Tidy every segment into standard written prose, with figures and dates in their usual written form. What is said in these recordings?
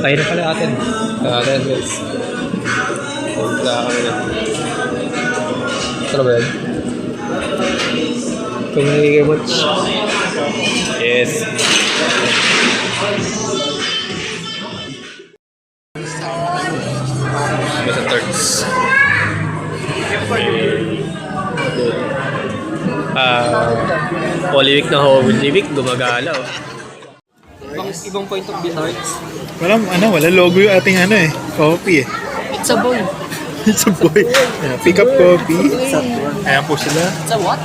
Tayo na pala atin. Atin, guys. Wala kami na. Ano ba yan? Thank you very much. Yes. Basta Turks. Holy Week na Holy Week, gumagala oh. Ibang point of view Turks. Wala logo yung ating coffee eh. It's a boy. It's a boy. Yeah, pick up coffee. Ayan po sila. It's a what?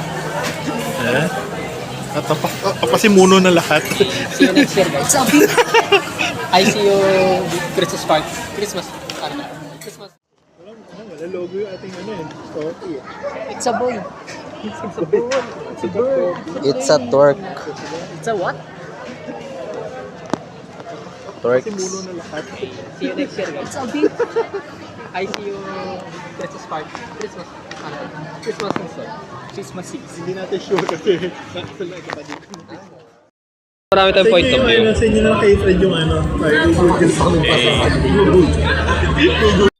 Papasimuno na lahat. See you next year guys. It's a big. I see you Christmas party. Christmas. Christmas. Wala logo yung ating coffee eh. It's a boy. It's a boy. It's a bird. It's a twerk. It's a what? Twerk. Papasimuno na lahat. See you next year guys. It's a big. I see you Christmas party. Christmas. Christmas and Christmas 6. Hindi natin sure kasi nakasala ka pa dito. Marami tayong point of view. Sa inyo na kay Fred yung Google.